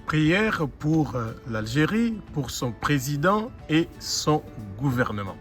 Prière pour l'Algérie, pour son président et son gouvernement.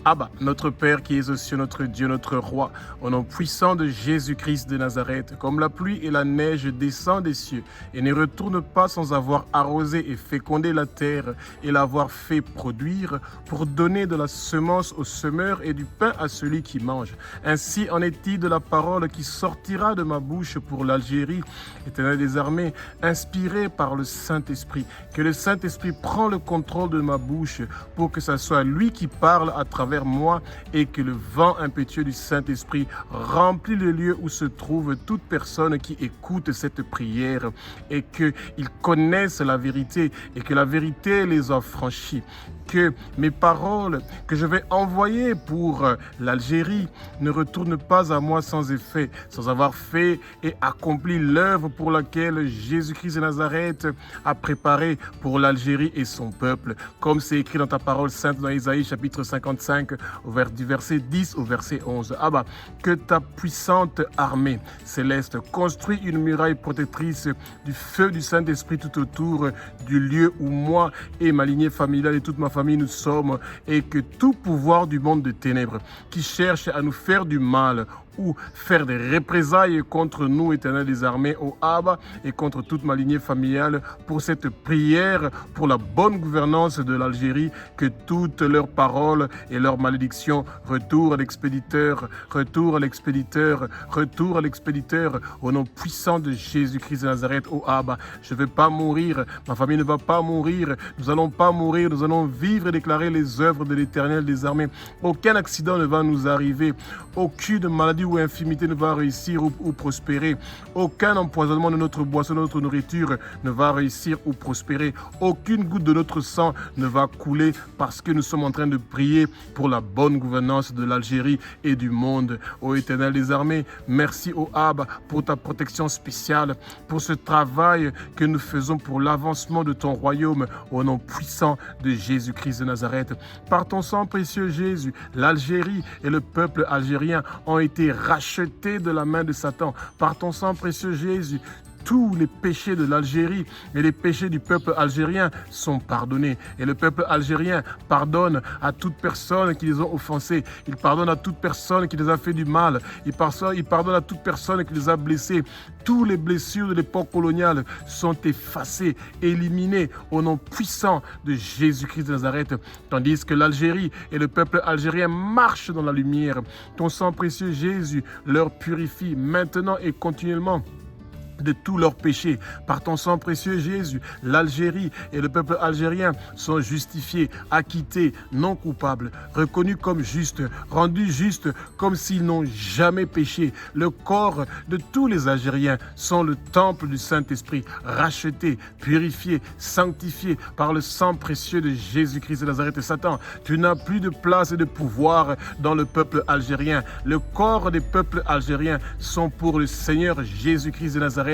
Abba, notre Père qui es aux cieux, notre Dieu, notre Roi, au nom puissant de Jésus-Christ de Nazareth, comme la pluie et la neige descendent des cieux et ne retournent pas sans avoir arrosé et fécondé la terre et l'avoir fait produire pour donner de la semence au semeur et du pain à celui qui mange. Ainsi en est-il de la parole qui sortira de ma bouche pour l'Algérie, Éternel des armées, inspirée par le Saint-Esprit. Que le Saint-Esprit prend le contrôle de ma bouche pour que ce soit lui qui parle à travers moi et que le vent impétueux du Saint-Esprit remplit le lieu où se trouve toute personne qui écoute cette prière et qu'ils connaissent la vérité et que la vérité les a franchis. Que mes paroles que je vais envoyer pour l'Algérie ne retournent pas à moi sans effet, sans avoir fait et accompli l'œuvre pour laquelle Jésus-Christ de Nazareth a préparé pour l'Algérie et son peuple. Comme c'est écrit dans ta parole sainte dans Isaïe chapitre 55, du verset 10 au verset 11. Abba, que ta puissante armée céleste construit une muraille protectrice du feu du Saint-Esprit tout autour du lieu où moi et ma lignée familiale et toute ma famille nous sommes, et que tout pouvoir du monde de ténèbres qui cherche à nous faire du mal ou faire des représailles contre nous, Éternel des armées, au Abba, et contre toute ma lignée familiale, pour cette prière, pour la bonne gouvernance de l'Algérie, que toutes leurs paroles et leurs malédictions retournent à l'expéditeur, retournent à l'expéditeur, retournent à l'expéditeur, au nom puissant de Jésus-Christ de Nazareth, au Abba. Je ne vais pas mourir, ma famille ne va pas mourir, nous n'allons pas mourir, nous allons vivre et déclarer les œuvres de l'Éternel des armées. Aucun accident ne va nous arriver, aucune maladie ou infimité ne va réussir ou prospérer. Aucun empoisonnement de notre boisson, de notre nourriture ne va réussir ou prospérer. Aucune goutte de notre sang ne va couler parce que nous sommes en train de prier pour la bonne gouvernance de l'Algérie et du monde. Ô Éternel des armées, merci au Abba pour ta protection spéciale, pour ce travail que nous faisons pour l'avancement de ton royaume au nom puissant de Jésus-Christ de Nazareth. Par ton sang précieux Jésus, l'Algérie et le peuple algérien ont été rachetés de la main de Satan. Par ton sang précieux Jésus, tous les péchés de l'Algérie et les péchés du peuple algérien sont pardonnés. Et le peuple algérien pardonne à toute personne qui les a offensés. Il pardonne à toute personne qui les a fait du mal. Il pardonne à toute personne qui les a blessés. Toutes les blessures de l'époque coloniale sont effacées, éliminées au nom puissant de Jésus-Christ de Nazareth. Tandis que l'Algérie et le peuple algérien marchent dans la lumière. Ton sang précieux Jésus leur purifie maintenant et continuellement de tous leurs péchés. Par ton sang précieux Jésus, l'Algérie et le peuple algérien sont justifiés, acquittés, non coupables, reconnus comme justes, rendus justes comme s'ils n'ont jamais péché. Le corps de tous les Algériens sont le temple du Saint-Esprit, rachetés, purifiés, sanctifiés par le sang précieux de Jésus-Christ de Nazareth. Et Satan, tu n'as plus de place et de pouvoir dans le peuple algérien. Le corps des peuples algériens sont pour le Seigneur Jésus-Christ de Nazareth.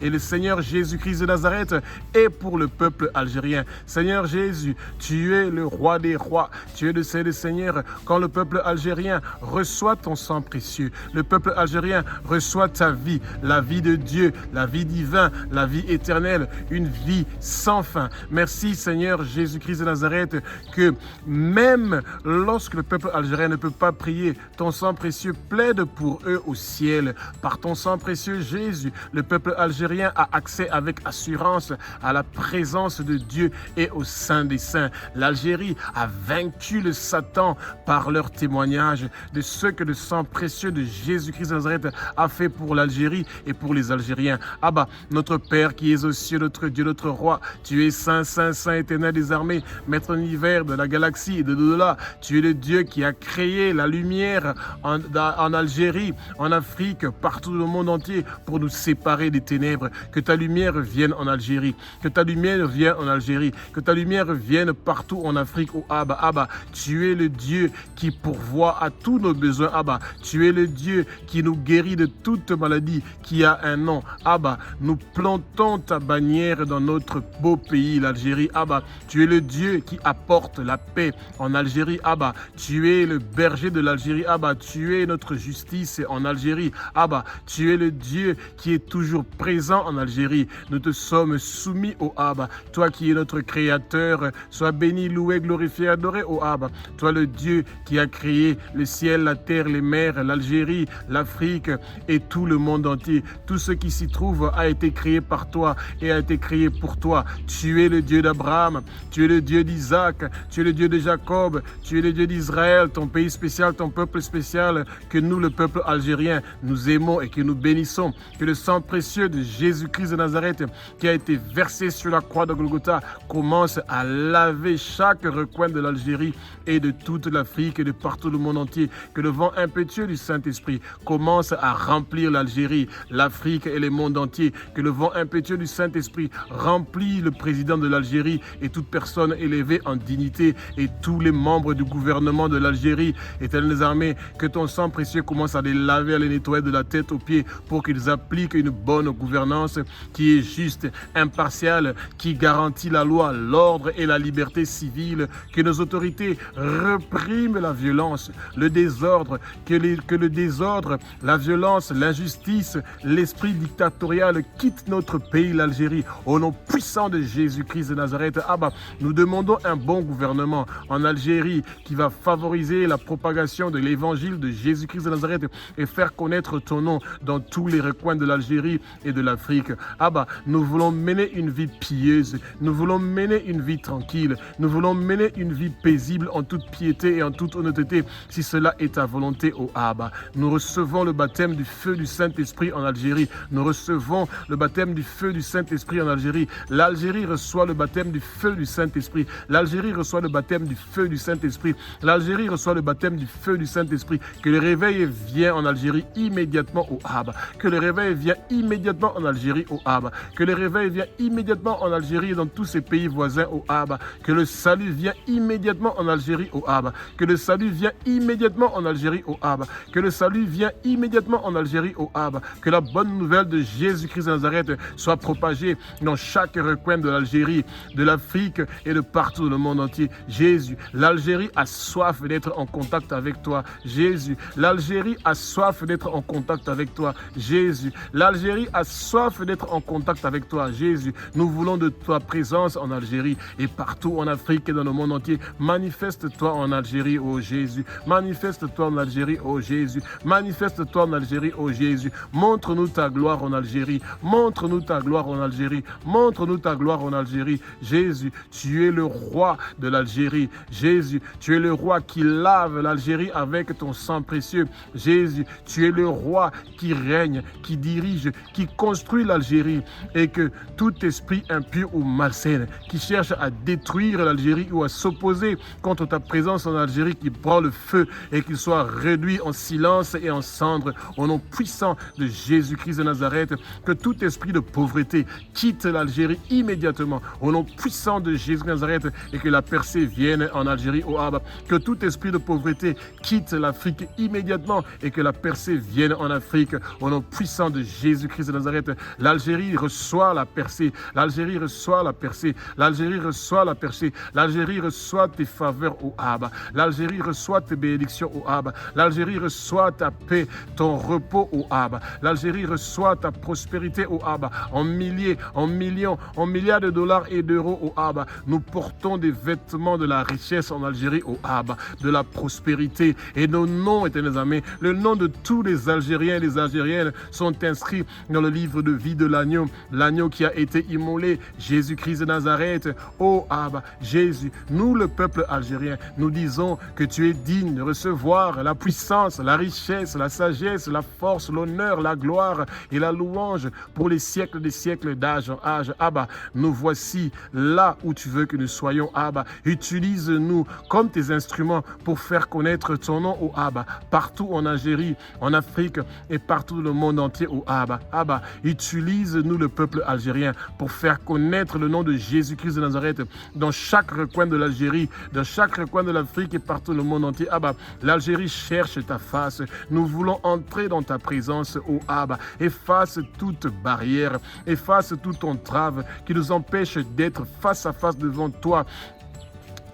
Et le Seigneur Jésus-Christ de Nazareth est pour le peuple algérien. Seigneur Jésus, tu es le roi des rois, tu es le Seigneur. Quand le peuple algérien reçoit ton sang précieux, le peuple algérien reçoit ta vie, la vie de Dieu, la vie divine, la vie éternelle, une vie sans fin. Merci Seigneur Jésus-Christ de Nazareth, que même lorsque le peuple algérien ne peut pas prier, ton sang précieux plaide pour eux au ciel. Par ton sang précieux Jésus, le peuple algérien a accès avec assurance à la présence de Dieu et au sein des saints. L'Algérie a vaincu le Satan par leur témoignage de ce que le sang précieux de Jésus-Christ de Nazareth a fait pour l'Algérie et pour les Algériens. Abba, notre Père qui es aux cieux, notre Dieu, notre Roi, tu es saint, saint, saint, éternel des armées, maître de l'univers, de la galaxie et de l'au-delà. Tu es le Dieu qui a créé la lumière en Algérie, en Afrique, partout dans le monde entier pour nous séparer des ténèbres. Que ta lumière vienne en Algérie, que ta lumière vienne en Algérie, que ta lumière vienne partout en Afrique. Oh Abba, Abba, tu es le Dieu qui pourvoit à tous nos besoins. Abba, tu es le Dieu qui nous guérit de toute maladie, qui a un nom. Abba, nous plantons ta bannière dans notre beau pays, l'Algérie. Abba, tu es le Dieu qui apporte la paix en Algérie. Abba, tu es le berger de l'Algérie. Abba, tu es notre justice en Algérie. Abba, tu es le Dieu qui est toujours toujours présent en Algérie. Nous te sommes soumis, ô Abba. Toi qui es notre Créateur, sois béni, loué, glorifié, adoré, ô Abba. Toi le Dieu qui a créé le ciel, la terre, les mers, l'Algérie, l'Afrique et tout le monde entier. Tout ce qui s'y trouve a été créé par toi et a été créé pour toi. Tu es le Dieu d'Abraham, tu es le Dieu d'Isaac, tu es le Dieu de Jacob, tu es le Dieu d'Israël, ton pays spécial, ton peuple spécial, que nous, le peuple algérien, nous aimons et que nous bénissons. Que le sang précieux de Jésus-Christ de Nazareth, qui a été versé sur la croix de Golgotha, commence à laver chaque recoin de l'Algérie et de toute l'Afrique et de partout le monde entier. Que le vent impétueux du Saint-Esprit commence à remplir l'Algérie, l'Afrique et le monde entier. Que le vent impétueux du Saint-Esprit remplit le président de l'Algérie et toute personne élevée en dignité et tous les membres du gouvernement de l'Algérie. Éternel des armées, que ton sang précieux commence à les laver, à les nettoyer de la tête aux pieds pour qu'ils appliquent une bonne gouvernance qui est juste, impartiale, qui garantit la loi, l'ordre et la liberté civile. Que nos autorités répriment la violence, le désordre, que le désordre, la violence, l'injustice, l'esprit dictatorial quitte notre pays, l'Algérie. Au nom puissant de Jésus-Christ de Nazareth, Abba, nous demandons un bon gouvernement en Algérie qui va favoriser la propagation de l'évangile de Jésus-Christ de Nazareth et faire connaître ton nom dans tous les recoins de l'Algérie et de l'Afrique. Abba, nous voulons mener une vie pieuse, nous voulons mener une vie tranquille, nous voulons mener une vie paisible en toute piété et en toute honnêteté, si cela est ta volonté, ô Abba. Nous recevons le baptême du feu du Saint-Esprit en Algérie. Nous recevons le baptême du feu du Saint-Esprit en Algérie. L'Algérie reçoit le baptême du feu du Saint-Esprit. L'Algérie reçoit le baptême du feu du Saint-Esprit. L'Algérie reçoit le baptême du feu du Saint-Esprit. Que le réveil vienne en Algérie immédiatement, ô Abba. Que le réveil vienne immédiatement en Algérie, ô Abba. Que le réveil vienne immédiatement en Algérie et dans tous ces pays voisins, ô Abba. Que le salut vienne immédiatement en Algérie, ô Abba. Que le salut vienne immédiatement en Algérie, ô Abba. Que le salut vienne immédiatement en Algérie, ô Abba. Que la bonne nouvelle de Jésus-Christ de Nazareth soit propagée dans chaque recoin de l'Algérie, de l'Afrique et de partout dans le monde entier. Jésus, l'Algérie a soif d'être en contact avec toi. Jésus, l'Algérie a soif d'être en contact avec toi. Jésus, l'Algérie a soif d'être en contact avec toi. Jésus, nous voulons de ta présence en Algérie et partout en Afrique et dans le monde entier. Manifeste-toi en Algérie, ô Jésus. Manifeste-toi en Algérie, ô Jésus. Manifeste-toi en Algérie, ô Jésus. Montre-nous ta gloire en Algérie. Montre-nous ta gloire en Algérie. Montre-nous ta gloire en Algérie. Jésus, tu es le roi de l'Algérie. Jésus, tu es le roi qui lave l'Algérie avec ton sang précieux. Jésus, tu es le roi qui règne, qui dirige, qui construit l'Algérie et que tout esprit impur ou malsain qui cherche à détruire l'Algérie ou à s'opposer contre ta présence en Algérie, qui prend le feu et qu'il soit réduit en silence et en cendres au nom puissant de Jésus-Christ de Nazareth. Que tout esprit de pauvreté quitte l'Algérie immédiatement au nom puissant de Jésus de Nazareth et que la percée vienne en Algérie, ô Abba. Que tout esprit de pauvreté quitte l'Afrique immédiatement et que la percée vienne en Afrique au nom puissant de Jésus-Christ de Nazareth. L'Algérie reçoit la percée. L'Algérie reçoit la percée. L'Algérie reçoit la percée. L'Algérie reçoit tes faveurs, ô Abba. L'Algérie reçoit tes bénédictions, ô Abba. L'Algérie reçoit ta paix, ton repos, ô Abba. L'Algérie reçoit ta prospérité, ô Abba. En milliers, en millions, en milliards de dollars et d'euros, ô Abba. Nous portons des vêtements de la richesse en Algérie, ô Abba, de la prospérité. Et nos noms, éternels amis, le nom de tous les Algériens et les Algériennes sont inscrits dans le livre de vie de l'agneau. L'agneau qui a été immolé, Jésus-Christ de Nazareth. Ô Abba, Jésus, nous le peuple algérien, nous disons que tu es digne de recevoir la puissance, la richesse, la sagesse, la force, l'honneur, la gloire et la louange pour les siècles des siècles, d'âge en âge. Abba, nous voici là où tu veux que nous soyons, Abba. Utilise-nous comme tes instruments pour faire connaître ton nom, ô Abba, partout en Algérie, en Afrique et partout dans le monde entier, ô Abba. Abba, utilise-nous le peuple algérien pour faire connaître le nom de Jésus-Christ de Nazareth dans chaque recoin de l'Algérie, dans chaque recoin de l'Afrique et partout dans le monde entier. Abba, l'Algérie cherche ta face. Nous voulons entrer dans ta présence, ô Abba. Efface toute barrière, efface toute entrave qui nous empêche d'être face à face devant toi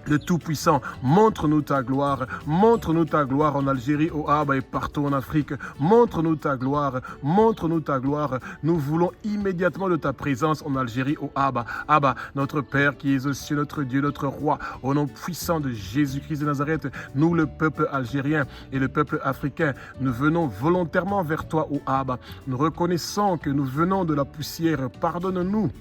le Tout-Puissant, montre-nous ta gloire en Algérie, au Abba et partout en Afrique. Montre-nous ta gloire. Nous voulons immédiatement de ta présence en Algérie, au Abba. Abba, notre Père qui es aux cieux, notre Dieu, notre Roi, au nom puissant de Jésus-Christ de Nazareth, nous, le peuple algérien et le peuple africain, nous venons volontairement vers toi, au Abba. Nous reconnaissons que nous venons de la poussière. Pardonne-nous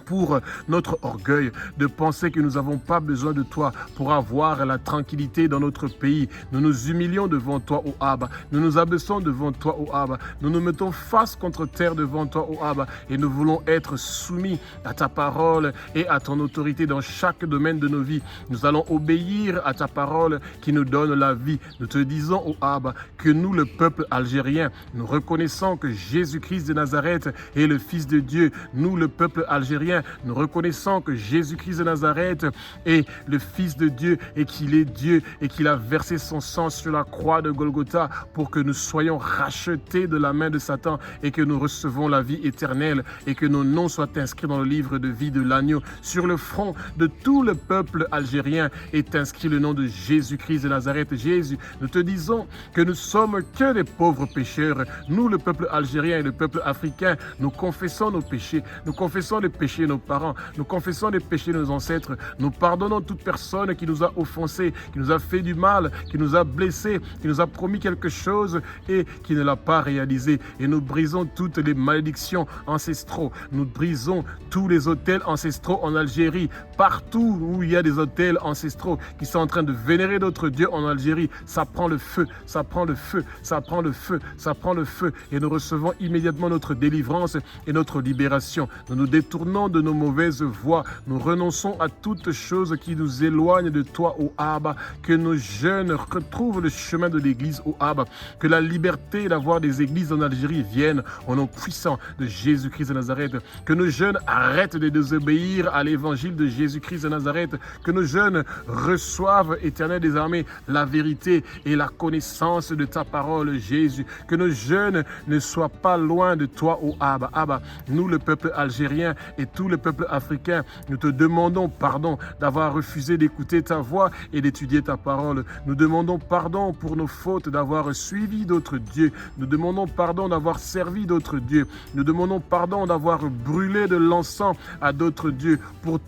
pour notre orgueil, de penser que nous n'avons pas besoin de toi pour avoir la tranquillité dans notre pays. Nous nous humilions devant toi, ô Abba. Nous nous abaissons devant toi, ô Abba. Nous nous mettons face contre terre devant toi, ô Abba. Et nous voulons être soumis à ta parole et à ton autorité dans chaque domaine de nos vies. Nous allons obéir à ta parole qui nous donne la vie. Nous te disons, ô Abba, que nous, le peuple algérien, nous reconnaissons que Jésus-Christ de Nazareth est le Fils de Dieu. Nous, le peuple algérien, nous reconnaissons que Jésus-Christ de Nazareth est le Fils de Dieu et qu'il est Dieu et qu'il a versé son sang sur la croix de Golgotha pour que nous soyons rachetés de la main de Satan et que nous recevons la vie éternelle et que nos noms soient inscrits dans le livre de vie de l'agneau. Sur le front de tout le peuple algérien est inscrit le nom de Jésus-Christ de Nazareth. Jésus, nous te disons que nous sommes que des pauvres pécheurs. Nous, le peuple algérien et le peuple africain, nous confessons nos péchés. Nous confessons les péchés de nos parents. Nous confessons les péchés de nos ancêtres. Nous pardonnons toute personne qui nous a offensés, qui nous a fait du mal, qui nous a blessés, qui nous a promis quelque chose et qui ne l'a pas réalisé. Et nous brisons toutes les malédictions ancestraux. Nous brisons tous les autels ancestraux en Algérie. Partout où il y a des autels ancestraux qui sont en train de vénérer d'autres dieux en Algérie, ça prend le feu, ça prend le feu, ça prend le feu, ça prend le feu. Et nous recevons immédiatement notre délivrance et notre libération. Nous nous détournons de nos mauvaises voies. Nous renonçons à toute chose qui nous éloigne de toi, ô Abba. Que nos jeunes retrouvent le chemin de l'église, ô Abba. Que la liberté d'avoir des églises en Algérie vienne au nom puissant de Jésus-Christ de Nazareth. Que nos jeunes arrêtent de désobéir à l'évangile de Jésus-Christ de Nazareth. Que nos jeunes reçoivent, Éternel des armées, la vérité et la connaissance de ta parole, Jésus. Que nos jeunes ne soient pas loin de toi, ô Abba. Abba, nous, le peuple algérien et tout le peuple africain, nous te demandons pardon d'avoir refusé d'écouter ta voix et d'étudier ta parole. Nous demandons pardon pour nos fautes d'avoir suivi d'autres dieux. Nous demandons pardon d'avoir servi d'autres dieux. Nous demandons pardon d'avoir brûlé de l'encens à d'autres dieux pour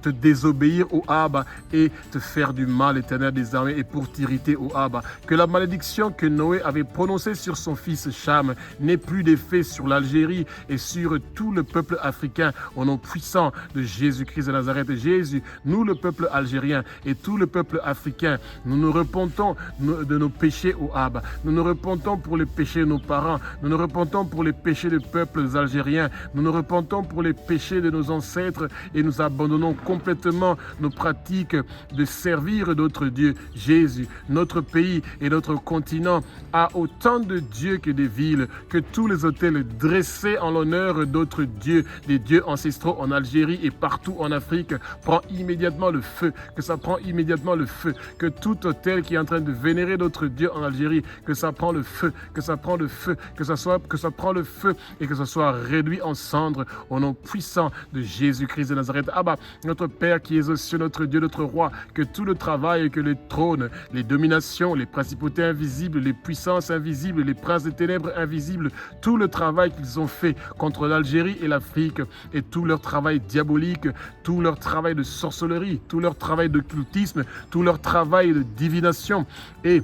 te désobéir au Abba et te faire du mal, Éternel des armées, et pour t'irriter au Abba. Que la malédiction que Noé avait prononcée sur son fils Cham n'ait plus d'effet sur l'Algérie et sur tout le peuple africain au nom puissant de Jésus-Christ de Nazareth. Jésus, nous le peuple algérien et tout le peuple africain, nous nous repentons de nos péchés au Abba. Nous nous repentons pour les péchés de nos parents. Nous nous repentons pour les péchés des peuples algériens. Nous nous repentons pour les péchés de nos ancêtres et nous abandonnons complètement nos pratiques de servir d'autres dieux. Jésus, notre pays et notre continent a autant de dieux que des villes, que tous les autels dressés en l'honneur d'autres dieux, des dieux ancestraux en Algérie et partout en Afrique, prend immédiatement le feu, que ça prend immédiatement le feu, que tout autel qui est en train de vénérer d'autres dieux en Algérie, que ça prend le feu, que ça prend le feu, que ça prend le feu et que ça soit réduit en cendres au nom puissant de Jésus-Christ de Nazareth. Abba, notre Père qui es aux cieux, notre Dieu, notre Roi, que tout le travail, que les trônes, les dominations, les principautés invisibles, les puissances invisibles, les princes des ténèbres invisibles, tout le travail qu'ils ont fait contre l'Algérie et l'Afrique et tout leur travail diabolique, tout leur travail de sorcellerie, tout leur travail de cultisme, tout leur travail de divination et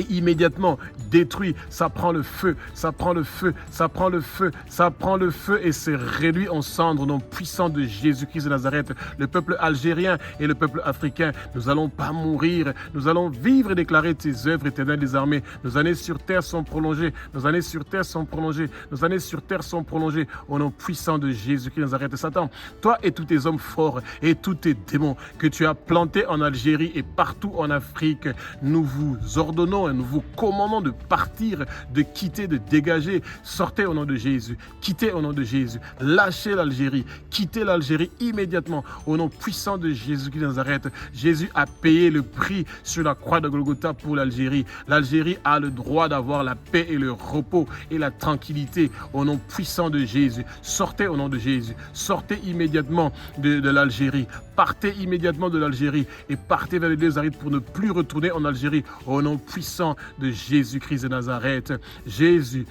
immédiatement détruit, ça prend le feu, ça prend le feu, ça prend le feu, ça prend le feu et c'est réduit en cendres au nom puissant de Jésus-Christ de Nazareth. Le peuple algérien et le peuple africain, nous n'allons pas mourir, nous allons vivre et déclarer tes œuvres, Éternel des armées. Nos années sur terre sont prolongées, nos années sur terre sont prolongées, nos années sur terre sont prolongées au nom puissant de Jésus-Christ de Nazareth. Satan, toi et tous tes hommes forts et tous tes démons que tu as plantés en Algérie et partout en Afrique, nous vous ordonnons et nous vous commandons de partir, de quitter, de dégager. Sortez au nom de Jésus. Quittez au nom de Jésus. Lâchez l'Algérie. Quittez l'Algérie immédiatement au nom puissant de Jésus-Christ de Nazareth. Jésus a payé le prix sur la croix de Golgotha pour l'Algérie. L'Algérie a le droit d'avoir la paix et le repos et la tranquillité au nom puissant de Jésus. Sortez au nom de Jésus. Sortez immédiatement de l'Algérie. partez immédiatement de l'Algérie et partez vers les lieux arides pour ne plus retourner en Algérie. Au nom puissant de Jésus-Christ de Nazareth. Jésus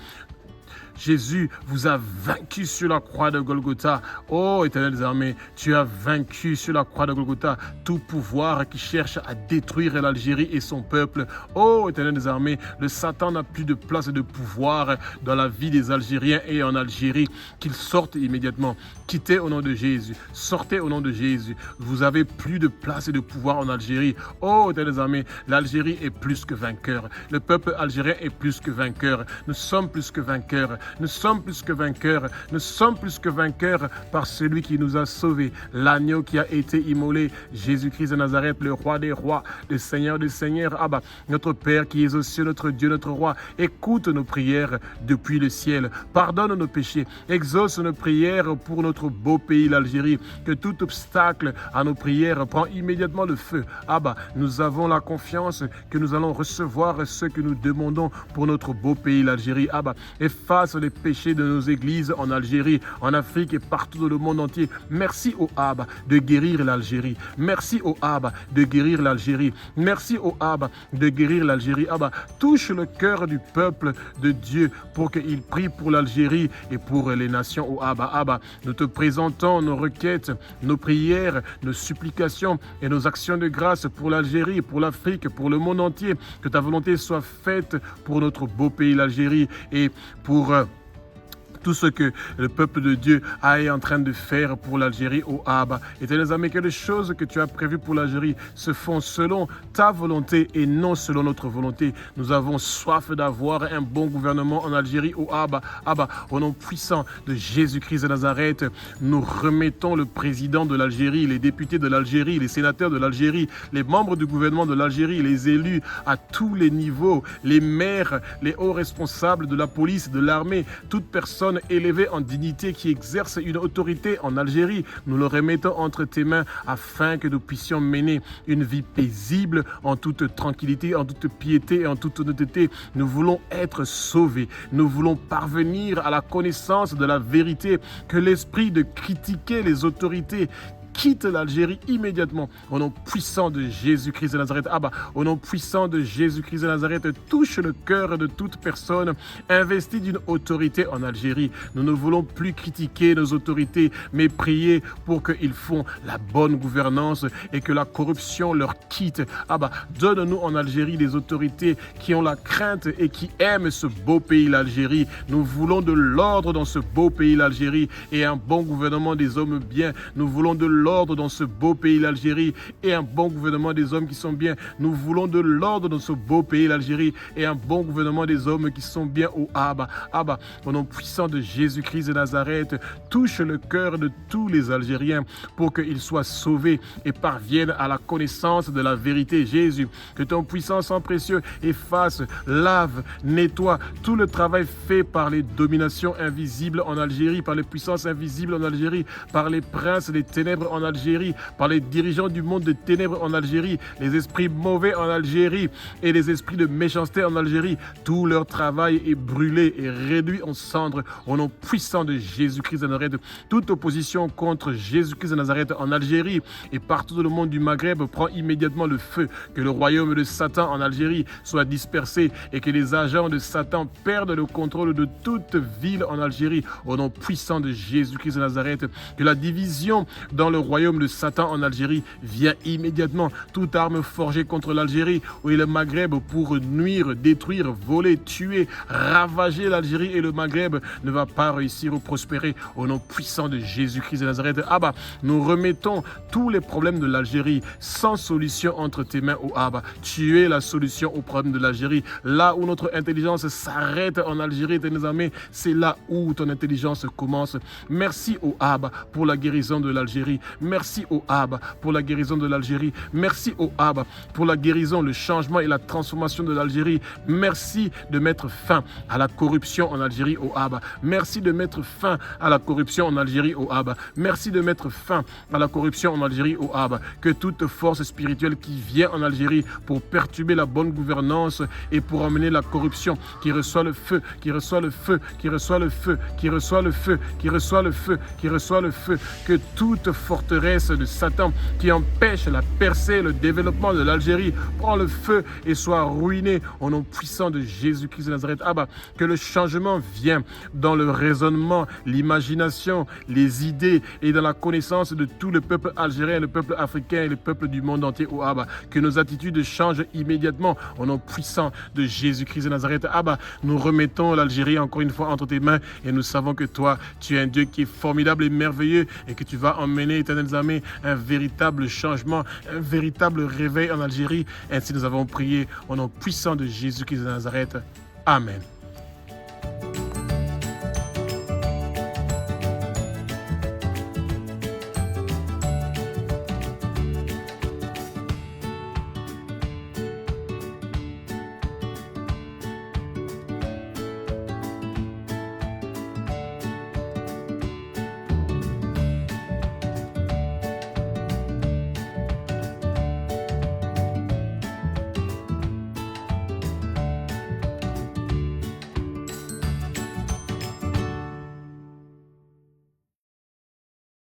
vous a vaincu sur la croix de Golgotha. Oh, Éternel des armées, tu as vaincu sur la croix de Golgotha tout pouvoir qui cherche à détruire l'Algérie et son peuple. Oh, Éternel des armées, le Satan n'a plus de place et de pouvoir dans la vie des Algériens et en Algérie. Qu'il sorte immédiatement. Quittez au nom de Jésus. Sortez au nom de Jésus. Vous avez plus de place et de pouvoir en Algérie. Oh, Éternel des armées, l'Algérie est plus que vainqueur. Le peuple algérien est plus que vainqueur. Nous sommes plus que vainqueurs. Nous sommes plus que vainqueurs. Nous sommes plus que vainqueurs par celui qui nous a sauvés. L'agneau qui a été immolé. Jésus-Christ de Nazareth, le roi des rois, le Seigneur des seigneurs. Abba, notre Père qui es aux cieux, notre Dieu, notre roi. Écoute nos prières depuis le ciel. Pardonne nos péchés. Exauce nos prières pour notre beau pays, l'Algérie. Que tout obstacle à nos prières prend immédiatement le feu. Abba, nous avons la confiance que nous allons recevoir ce que nous demandons pour notre beau pays, l'Algérie. Abba, efface les péchés de nos églises en Algérie, en Afrique et partout dans le monde entier. Merci au Abba de guérir l'Algérie. Merci au Abba de guérir l'Algérie. Merci au Abba de guérir l'Algérie. Abba, touche le cœur du peuple de Dieu pour qu'il prie pour l'Algérie et pour les nations. Au Abba, Abba, nous te présentons nos requêtes, nos prières, nos supplications et nos actions de grâce pour l'Algérie, pour l'Afrique, pour le monde entier. Que ta volonté soit faite pour notre beau pays, l'Algérie, et pour tout ce que le peuple de Dieu est en train de faire pour l'Algérie, au Abba. Éternel amis, que les choses que tu as prévues pour l'Algérie se font selon ta volonté et non selon notre volonté. Nous avons soif d'avoir un bon gouvernement en Algérie, au Abba. Abba, au nom puissant de Jésus-Christ de Nazareth, nous remettons le président de l'Algérie, les députés de l'Algérie, les sénateurs de l'Algérie, les membres du gouvernement de l'Algérie, les élus à tous les niveaux, les maires, les hauts responsables de la police, de l'armée, toute personne élevé en dignité qui exerce une autorité en Algérie. Nous le remettons entre tes mains afin que nous puissions mener une vie paisible en toute tranquillité, en toute piété et en toute honnêteté. Nous voulons être sauvés. Nous voulons parvenir à la connaissance de la vérité, que l'esprit de critiquer les autorités quitte l'Algérie immédiatement. Au nom puissant de Jésus-Christ de Nazareth, Abba, au nom puissant de Jésus-Christ de Nazareth, touche le cœur de toute personne investie d'une autorité en Algérie. Nous ne voulons plus critiquer nos autorités, mais prier pour qu'ils font la bonne gouvernance et que la corruption leur quitte. Abba, donne-nous en Algérie des autorités qui ont la crainte et qui aiment ce beau pays, l'Algérie. Nous voulons de l'ordre dans ce beau pays, l'Algérie, et un bon gouvernement des hommes bien. Nous voulons de l'ordre dans ce beau pays, l'Algérie, et un bon gouvernement des hommes qui sont bien. Nous voulons de l'ordre dans ce beau pays, l'Algérie, et un bon gouvernement des hommes qui sont bien, au Abba. Abba, au nom puissant de Jésus-Christ de Nazareth, touche le cœur de tous les Algériens pour qu'ils soient sauvés et parviennent à la connaissance de la vérité. Jésus, que ton puissant sang précieux efface, lave, nettoie tout le travail fait par les dominations invisibles en Algérie, par les puissances invisibles en Algérie, par les princes des ténèbres en Algérie, par les dirigeants du monde de ténèbres en Algérie, les esprits mauvais en Algérie et les esprits de méchanceté en Algérie. Tout leur travail est brûlé et réduit en cendres au nom puissant de Jésus-Christ de Nazareth. Toute opposition contre Jésus-Christ de Nazareth en Algérie et partout dans le monde du Maghreb prend immédiatement le feu. Que le royaume de Satan en Algérie soit dispersé et que les agents de Satan perdent le contrôle de toute ville en Algérie au nom puissant de Jésus-Christ de Nazareth. Que la division dans le royaume de Satan en Algérie vient immédiatement. Toute arme forgée contre l'Algérie et le Maghreb pour nuire, détruire, voler, tuer, ravager l'Algérie et le Maghreb ne va pas réussir ou prospérer au nom puissant de Jésus-Christ de Nazareth. Abba, nous remettons tous les problèmes de l'Algérie sans solution entre tes mains, au Abba. Tu es la solution aux problèmes de l'Algérie. Là où notre intelligence s'arrête en Algérie, tes amis, c'est là où ton intelligence commence. Merci au Abba pour la guérison de l'Algérie. Merci au Abba pour la guérison de l'Algérie. Merci au Abba pour la guérison, le changement et la transformation de l'Algérie. Merci de mettre fin à la corruption en Algérie, au Abba. Merci de mettre fin à la corruption en Algérie, au Abba. Merci de mettre fin à la corruption en Algérie, au Abba. Que toute force spirituelle qui vient en Algérie pour perturber la bonne gouvernance et pour emmener la corruption, qui reçoit le feu, qui reçoit le feu, qui reçoit le feu, qui reçoit le feu, qui reçoit le feu, qui reçoit le feu, que toute force forteresse de Satan qui empêche la percée, le développement de l'Algérie, prend le feu et soit ruiné au nom puissant de Jésus-Christ de Nazareth. Abba, que le changement vienne dans le raisonnement, l'imagination, les idées et dans la connaissance de tout le peuple algérien, le peuple africain et le peuple du monde entier. Oh Abba, que nos attitudes changent immédiatement au nom puissant de Jésus-Christ de Nazareth. Abba, nous remettons l'Algérie encore une fois entre tes mains et nous savons que toi, tu es un Dieu qui est formidable et merveilleux et que tu vas emmener, éternels armées, un véritable changement, un véritable réveil en Algérie. Ainsi nous avons prié au nom puissant de Jésus-Christ de Nazareth. Amen.